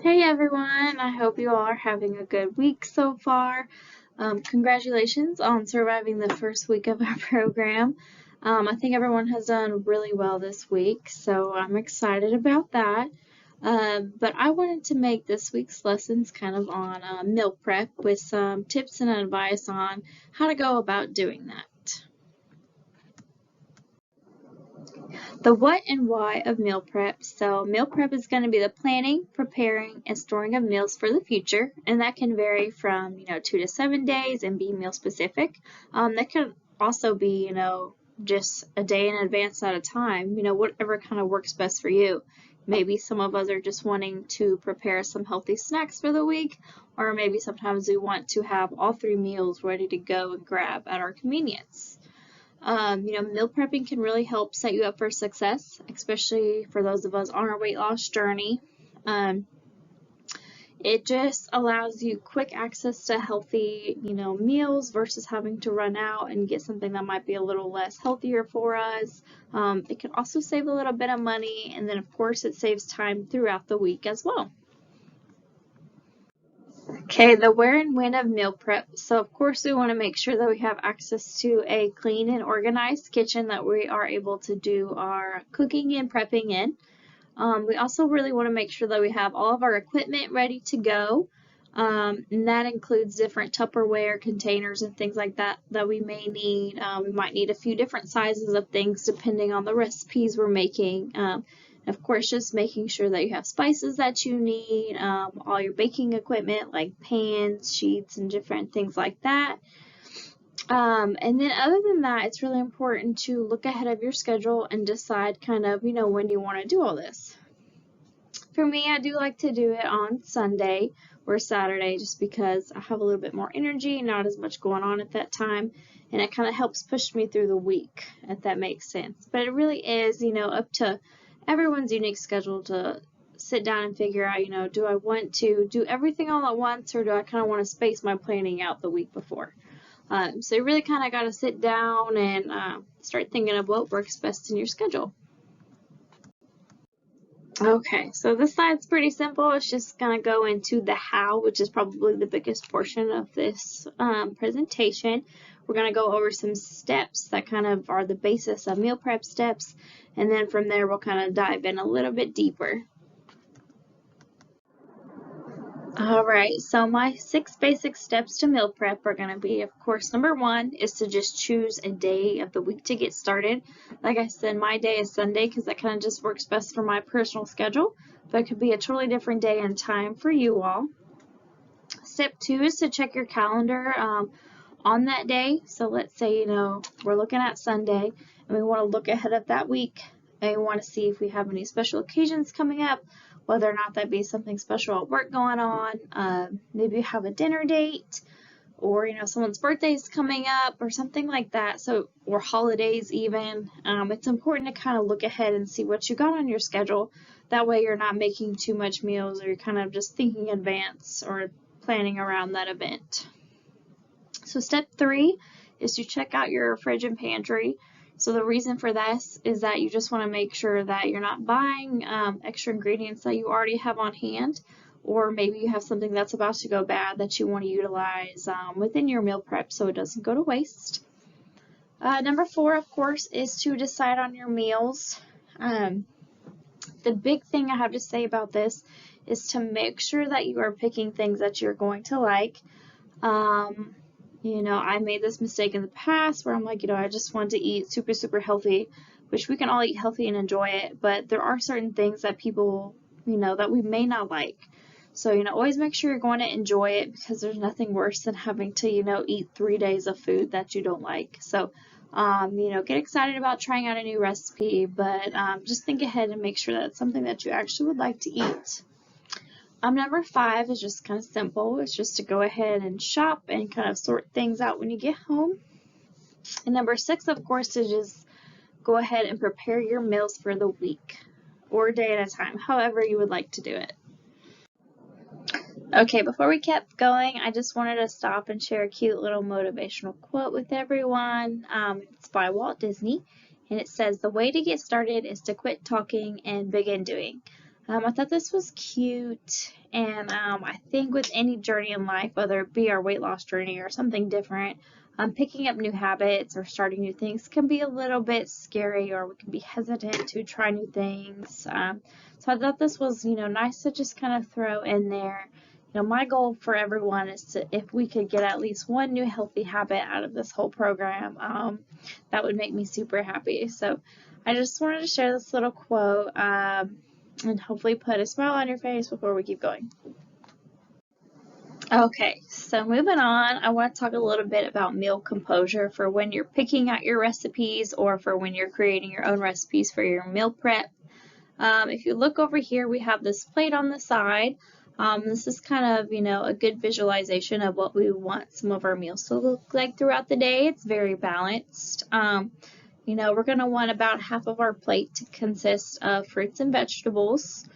Hey everyone, I hope you all are having a good week so far. Congratulations on surviving the first week of our program. I think everyone has done really well this week, so I'm excited about that. But I wanted to make this week's lessons kind of on meal prep with some tips and advice on how to go about doing that. The what and why of meal prep. So meal prep is going to be the planning, preparing, and storing of meals for the future, and that can vary from 2 to 7 days and be meal specific. That can also be just a day in advance at a time. Whatever kind of works best for you. Maybe some of us are just wanting to prepare some healthy snacks for the week, or maybe sometimes we want to have all 3 meals ready to go and grab at our convenience. Meal prepping can really help set you up for success, especially for those of us on our weight loss journey. Um, it just allows you quick access to healthy, meals versus having to run out and get something that might be a little less healthier for us. It can also save a little bit of money, and then of course it saves time throughout the week as well. Okay, the where and when of meal prep. So of course we want to make sure that we have access to a clean and organized kitchen that we are able to do our cooking and prepping in. We also really want to make sure that we have all of our equipment ready to go. And that includes different Tupperware containers and things like that that we may need. We might need a few different sizes of things depending on the recipes we're making. Of course, just making sure that you have spices that you need, all your baking equipment like pans, sheets, and different things like that. And then other than that, it's really important to look ahead of your schedule and decide kind of, when you want to do all this. For me, I do like to do it on Sunday or Saturday just because I have a little bit more energy, not as much going on at that time, and it kind of helps push me through the week, if that makes sense. But it really is, up to everyone's unique schedule to sit down and figure out, do I want to do everything all at once, or do I kind of want to space my planning out the week before? So you really kind of got to sit down and start thinking of what works best in your schedule. Okay, so this side's pretty simple. It's just going to go into the how, which is probably the biggest portion of this presentation. We're going to go over some steps that kind of are the basis of meal prep steps, and then from there we'll kind of dive in a little bit deeper. All right, so my 6 basic steps to meal prep are going to be, of course, number 1 is to just choose a day of the week to get started. Like I said, my day is Sunday because that kind of just works best for my personal schedule, but it could be a totally different day and time for you all. Step 2 is to check your calendar on that day. So let's say, we're looking at Sunday and we want to look ahead of that week and we want to see if we have any special occasions coming up, whether or not that be something special at work going on, maybe you have a dinner date, or someone's birthday is coming up or something like that, or holidays even. It's important to kind of look ahead and see what you got on your schedule. That way you're not making too much meals, or you're kind of just thinking in advance or planning around that event. So step 3 is to check out your fridge and pantry. So the reason for this is that you just want to make sure that you're not buying extra ingredients that you already have on hand, or maybe you have something that's about to go bad that you want to utilize within your meal prep so it doesn't go to waste. Number 4, of course, is to decide on your meals. The big thing I have to say about this is to make sure that you are picking things that you're going to like. I made this mistake in the past where I'm like, I just want to eat super, super healthy, which we can all eat healthy and enjoy it, but there are certain things that people, that we may not like. So, always make sure you're going to enjoy it, because there's nothing worse than having to, eat 3 days of food that you don't like. So, get excited about trying out a new recipe, but just think ahead and make sure that it's something that you actually would like to eat. Number 5 is just kind of simple. It's just to go ahead and shop and kind of sort things out when you get home. And number 6, of course, is just go ahead and prepare your meals for the week or a day at a time, however you would like to do it. Okay, before we kept going, I just wanted to stop and share a cute little motivational quote with everyone. It's by Walt Disney, and it says, "The way to get started is to quit talking and begin doing." I thought this was cute, and I think with any journey in life, whether it be our weight loss journey or something different, picking up new habits or starting new things can be a little bit scary, or we can be hesitant to try new things. So I thought this was, nice to just kind of throw in there. My goal for everyone is to, if we could get at least one new healthy habit out of this whole program, that would make me super happy. So I just wanted to share this little quote. And hopefully put a smile on your face before we keep going. Okay, so moving on, I want to talk a little bit about meal composure for when you're picking out your recipes or for when you're creating your own recipes for your meal prep. If you look over here, we have this plate on the side. This is kind of, a good visualization of what we want some of our meals to look like throughout the day. It's very balanced. We're going to want about half of our plate to consist of fruits and vegetables.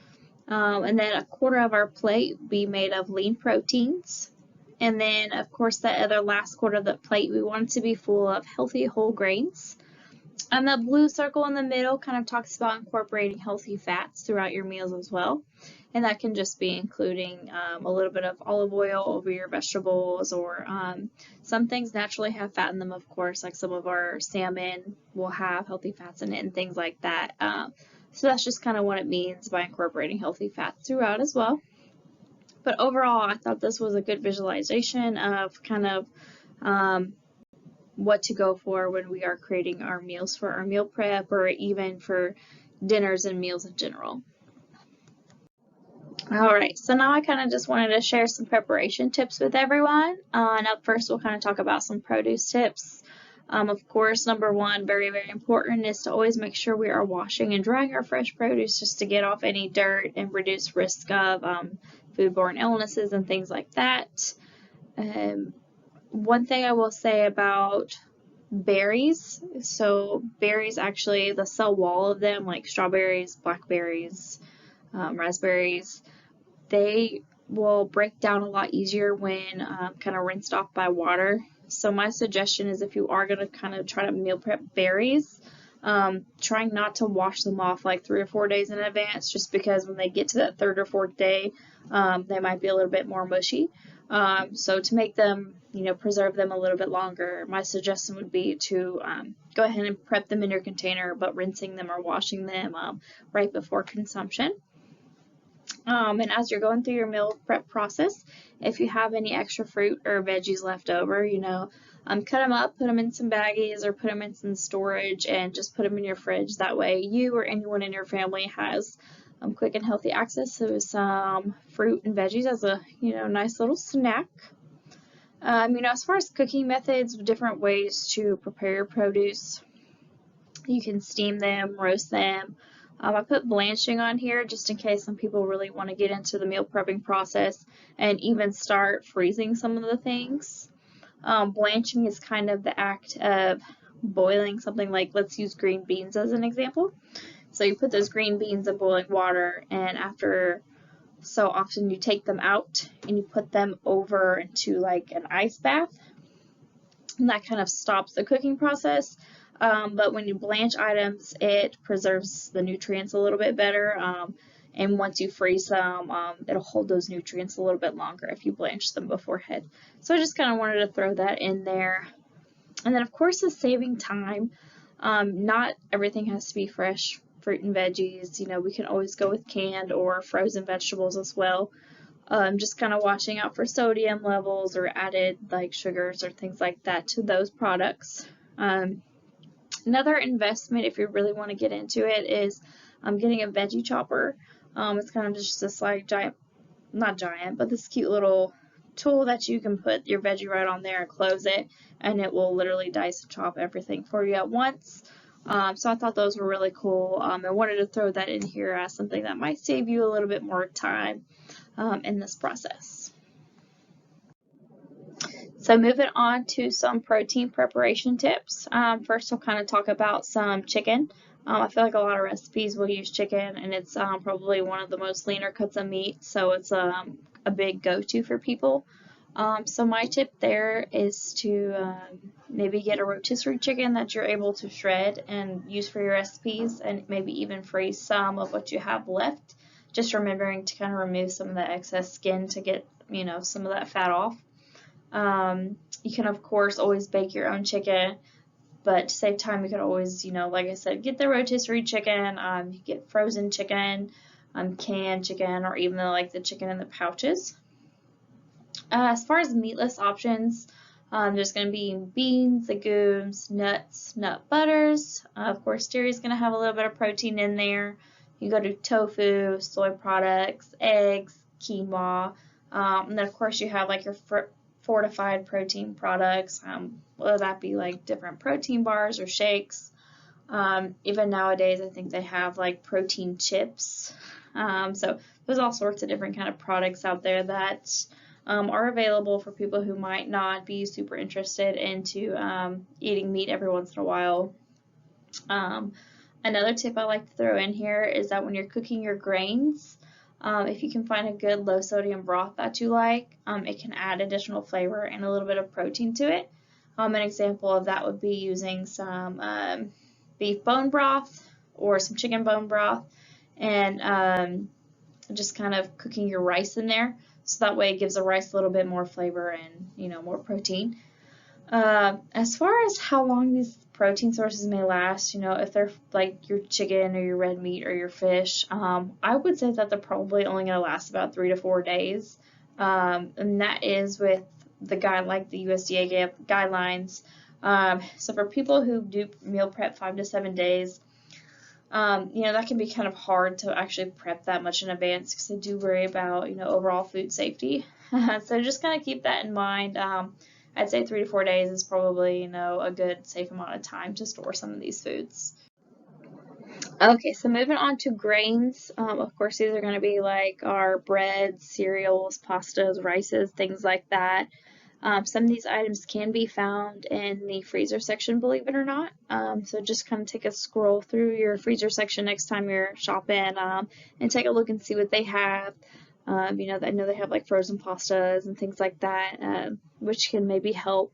And then a quarter of our plate be made of lean proteins. And then, of course, that other last quarter of the plate, we want it to be full of healthy whole grains. And the blue circle in the middle kind of talks about incorporating healthy fats throughout your meals as well. And that can just be including a little bit of olive oil over your vegetables, or some things naturally have fat in them, of course, like some of our salmon will have healthy fats in it and things like that. So that's just kind of what it means by incorporating healthy fats throughout as well. But overall, I thought this was a good visualization of kind of what to go for when we are creating our meals for our meal prep, or even for dinners and meals in general. Alright, so now I kind of just wanted to share some preparation tips with everyone. And up first, we'll kind of talk about some produce tips. Of course, number one, very, very important, is to always make sure we are washing and drying our fresh produce just to get off any dirt and reduce risk of foodborne illnesses and things like that. One thing I will say about berries, so berries actually, the cell wall of them, like strawberries, blackberries, raspberries, they will break down a lot easier when kind of rinsed off by water. So my suggestion is, if you are going to kind of try to meal prep berries, trying not to wash them off like 3 or 4 days in advance, just because when they get to that 3rd or 4th day, they might be a little bit more mushy. So to make them, preserve them a little bit longer, my suggestion would be to go ahead and prep them in your container, but rinsing them or washing them right before consumption. And as you're going through your meal prep process, if you have any extra fruit or veggies left over, cut them up, put them in some baggies, or put them in some storage, and just put them in your fridge. That way you or anyone in your family has quick and healthy access to some fruit and veggies as a, nice little snack. As far as cooking methods, different ways to prepare your produce, you can steam them, roast them. I put blanching on here just in case some people really want to get into the meal prepping process and even start freezing some of the things. Blanching is kind of the act of boiling something, like, let's use green beans as an example. So you put those green beans in boiling water, and after so often you take them out and you put them over into like an ice bath, and that kind of stops the cooking process. But when you blanch items, it preserves the nutrients a little bit better. And once you freeze them, it'll hold those nutrients a little bit longer if you blanch them beforehand. So I just kind of wanted to throw that in there. And then, of course, is saving time. Not everything has to be fresh fruit and veggies. We can always go with canned or frozen vegetables as well. Just kind of watching out for sodium levels or added like sugars or things like that to those products. Another investment, if you really want to get into it, is getting a veggie chopper. It's kind of just this like not giant, but this cute little tool that you can put your veggie right on there and close it, and it will literally dice and chop everything for you at once. So I thought those were really cool. I wanted to throw that in here as something that might save you a little bit more time in this process. So moving on to some protein preparation tips. First, I'll kind of talk about some chicken. I feel like a lot of recipes will use chicken, and it's probably one of the most leaner cuts of meat, so it's a big go-to for people. So my tip there is to maybe get a rotisserie chicken that you're able to shred and use for your recipes, and maybe even freeze some of what you have left just remembering to kind of remove some of the excess skin to get, you know, some of that fat off. You can, of course, always bake your own chicken, but to save time, you can always, you know, like I said, get the rotisserie chicken. You get frozen chicken, canned chicken, or even like the chicken in the pouches. As far as meatless options, there's going to be beans, legumes, nuts, nut butters. Of course, dairy is going to have a little bit of protein in there. You go to tofu, soy products, eggs, quinoa, and then of course you have like your fortified protein products, whether that be like different protein bars or shakes. Even nowadays, I think they have like protein chips. So there's all sorts of different kind of products out there that are available for people who might not be super interested into eating meat every once in a while. Another tip I like to throw in here is that when you're cooking your grains, if you can find a good low sodium broth that you like, it can add additional flavor and a little bit of protein to it. An example of that would be using some beef bone broth or some chicken bone broth, and just kind of cooking your rice in there, so that way it gives the rice a little bit more flavor and, you know, more protein. As far as how long these protein sources may last, you know, if they're like your chicken or your red meat or your fish, I would say that they're probably only going to last about 3 to 4 days, and that is with the like the USDA guidelines. So for people who do meal prep 5 to 7 days, you know, that can be kind of hard to actually prep that much in advance because they do worry about, you know, overall food safety. So just kind of keep that in mind. I'd say 3 to 4 days is probably, you know, a good safe amount of time to store some of these foods. Okay, so moving on to grains. Of course, these are going to be like our breads, cereals, pastas, rices, things like that. Some of these items can be found in the freezer section, believe it or not. So just kind of take a scroll through your freezer section next time you're shopping, and take a look and see what they have. You know, I know they have like frozen pastas and things like that, which can maybe help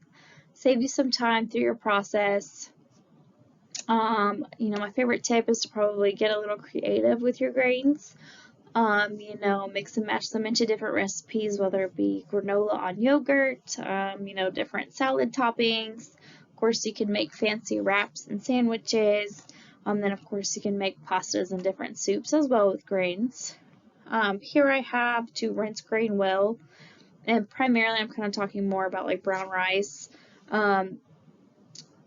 save you some time through your process. You know, my favorite tip is to probably get a little creative with your grains. You know, mix and match them into different recipes, whether it be granola on yogurt, you know, different salad toppings. Of course, you can make fancy wraps and sandwiches. Then, of course, you can make pastas and different soups as well with grains. Here I have to rinse grain well, and primarily I'm kind of talking more about like brown rice.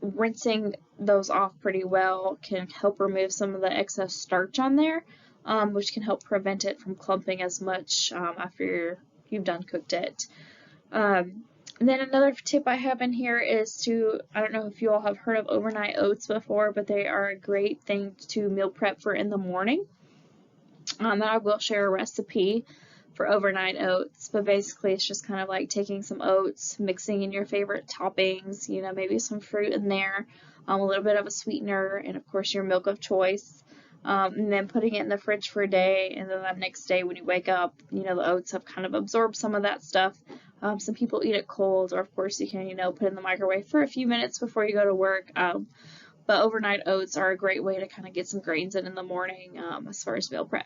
Rinsing those off pretty well can help remove some of the excess starch on there, which can help prevent it from clumping as much after you've done cooked it. And then another tip I have in here is to, I don't know if you all have heard of overnight oats before, but they are a great thing to meal prep for in the morning. And I will share a recipe for overnight oats, but basically it's just kind of like taking some oats, mixing in your favorite toppings, you know, maybe some fruit in there, a little bit of a sweetener, and of course your milk of choice, and then putting it in the fridge for a day, and then the next day when you wake up, you know, the oats have kind of absorbed some of that stuff. Some people eat it cold, or of course you can, you know, put it in the microwave for a few minutes before you go to work. But overnight oats are a great way to kind of get some grains in the morning as far as meal prep.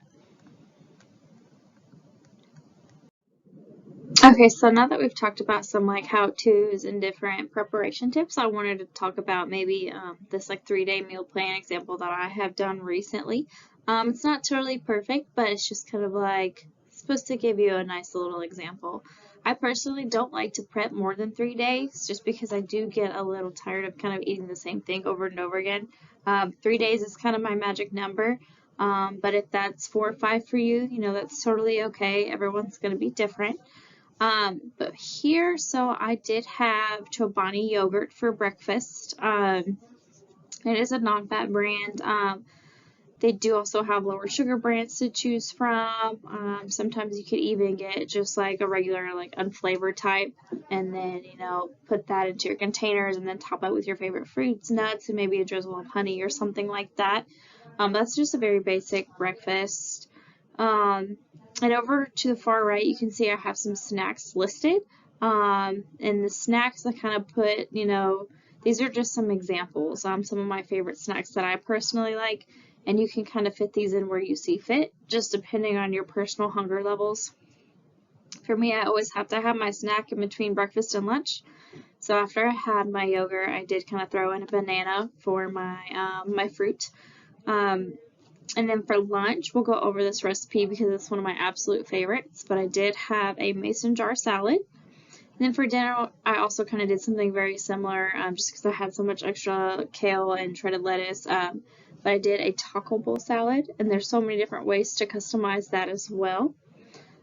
Okay, so now that we've talked about some like how-tos and different preparation tips, I wanted to talk about maybe this like 3-day meal plan example that I have done recently. It's not totally perfect, but it's just kind of like supposed to give you a nice little example. I personally don't like to prep more than 3 days just because I do get a little tired of kind of eating the same thing over and over again. 3 days is kind of my magic number. But if that's 4 or 5 for you, you know, that's totally okay. Everyone's going to be different. But here, so I did have Chobani yogurt for breakfast. It is a non-fat brand. They do also have lower sugar brands to choose from. Sometimes you could even get just like a regular, like unflavored type, and then, you know, put that into your containers and then top it with your favorite fruits, nuts, and maybe a drizzle of honey or something like that. That's just a very basic breakfast. And over to the far right, you can see I have some snacks listed. And the snacks I kind of put, you know, these are just some examples. Some of my favorite snacks that I personally like and you can kind of fit these in where you see fit, just depending on your personal hunger levels. For me, I always have to have my snack in between breakfast and lunch. So after I had my yogurt, I did kind of throw in a banana for my my fruit. And then for lunch, we'll go over this recipe because it's one of my absolute favorites, but I did have a mason jar salad. And then for dinner, I also kind of did something very similar, just because I had so much extra kale and shredded lettuce. But I did a taco bowl salad, and there's so many different ways to customize that as well.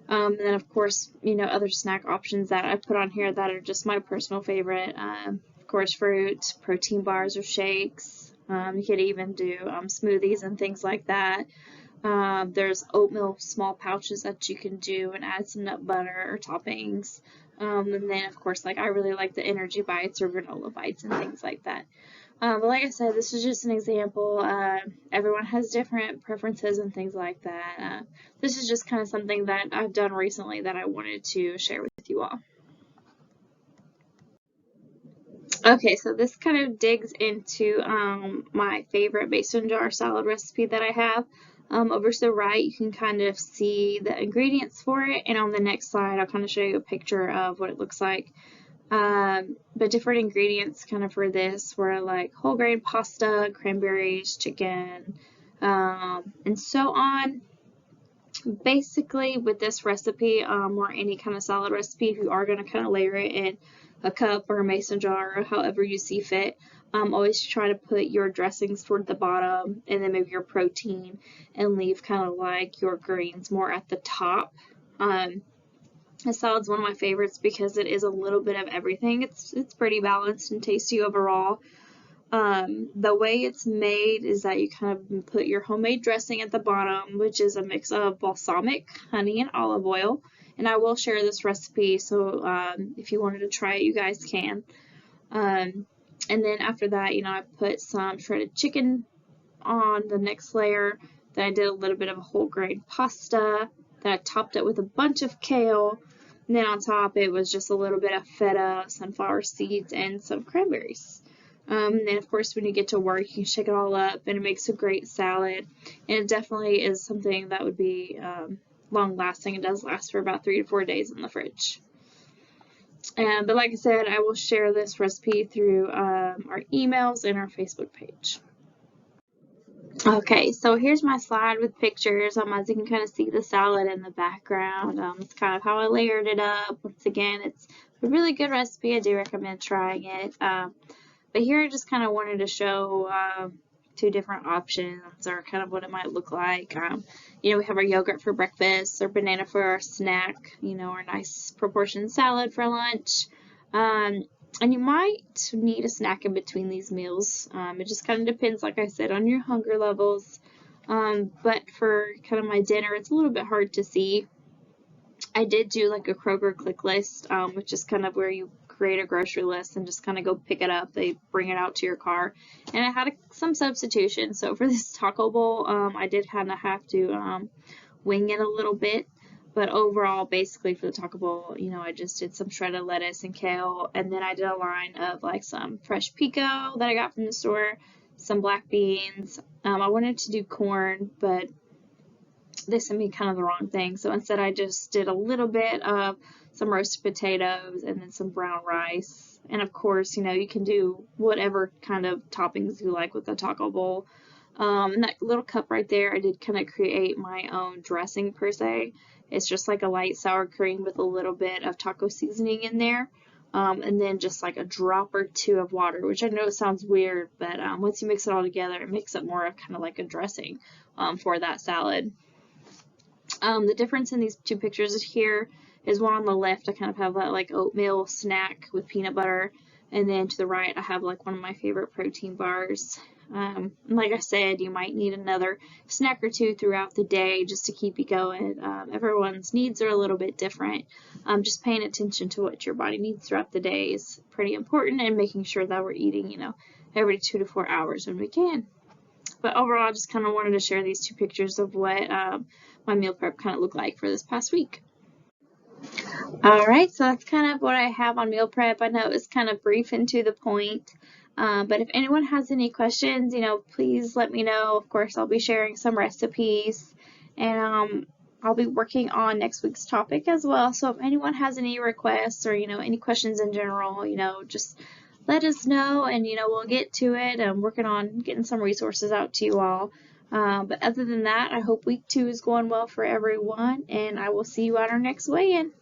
And then, of course, you know, other snack options that I put on here that are just my personal favorite. Of course, fruit, protein bars or shakes. You could even do smoothies and things like that. There's oatmeal small pouches that you can do and add some nut butter or toppings. And then, of course, like I really like the energy bites or granola bites and things like that. But like I said, this is just an example. Everyone has different preferences and things like that. This is just kind of something that I've done recently that I wanted to share with you all. Okay, so this kind of digs into my favorite mason jar salad recipe that I have. Over to the right, you can kind of see the ingredients for it, and on the next slide, I'll kind of show you a picture of what it looks like. But different ingredients kind of for this were like whole grain pasta, cranberries, chicken, and so on. Basically, with this recipe, or any kind of salad recipe, if you are going to kind of layer it in a cup or a mason jar or however you see fit, always try to put your dressings toward the bottom and then maybe your protein and leave kind of like your greens more at the top. This salad's one of my favorites because it is a little bit of everything. It's pretty balanced and tasty overall. The way it's made is that you kind of put your homemade dressing at the bottom, which is a mix of balsamic, honey, and olive oil. And I will share this recipe, so if you wanted to try it, you guys can. And then after that, you know, I put some shredded chicken on the next layer. Then I did a little bit of a whole grain pasta. Then I topped it with a bunch of kale. And then on top, it was just a little bit of feta, sunflower seeds, and some cranberries. And then, of course, when you get to work, you can shake it all up, and it makes a great salad. And it definitely is something that would be long-lasting. It does last for about 3 to 4 days in the fridge. But like I said, I will share this recipe through our emails and our Facebook page. Okay, so here's my slide with pictures. As you can kind of see the salad in the background. It's kind of how I layered it up. Once again, it's a really good recipe. I do recommend trying it. But here I just kind of wanted to show two different options or kind of what it might look like. You know, we have our yogurt for breakfast or banana for our snack, you know, our nice proportioned salad for lunch. And you might need a snack in between these meals. It just kind of depends, like I said, on your hunger levels. But for kind of my dinner, it's a little bit hard to see. I did do like a Kroger click list, which is kind of where you create a grocery list and just kind of go pick it up. They bring it out to your car. And it had some substitution. So for this taco bowl, I did kind of have to wing it a little bit. But overall, basically for the taco bowl, you know, I just did some shredded lettuce and kale, and then I did a line of like some fresh pico that I got from the store, some black beans. I wanted to do corn, but they sent me kind of the wrong thing. So instead I just did a little bit of some roasted potatoes and then some brown rice. And of course, you know, you can do whatever kind of toppings you like with the taco bowl. In that little cup right there, I did kind of create my own dressing per se. It's just like a light sour cream with a little bit of taco seasoning in there. And then just like a drop or two of water, which I know sounds weird, but once you mix it all together, it makes it more of kind of like a dressing for that salad. The difference in these two pictures here is one on the left, I kind of have that like oatmeal snack with peanut butter. And then to the right, I have like one of my favorite protein bars. Like I said, you might need another snack or two throughout the day just to keep you going. Everyone's needs are a little bit different. Just paying attention to what your body needs throughout the day is pretty important, and making sure that we're eating, you know, every 2 to 4 hours when we can. But overall, I just kind of wanted to share these two pictures of what my meal prep kind of looked like for this past week. All right, so that's kind of what I have on meal prep. I know it was kind of brief and to the point. But if anyone has any questions, please let me know. Of course, I'll be sharing some recipes, and I'll be working on next week's topic as well. So if anyone has any requests or, any questions in general, just let us know, and, we'll get to it. I'm working on getting some resources out to you all. But other than that, I hope week 2 is going well for everyone, and I will see you at our next weigh-in.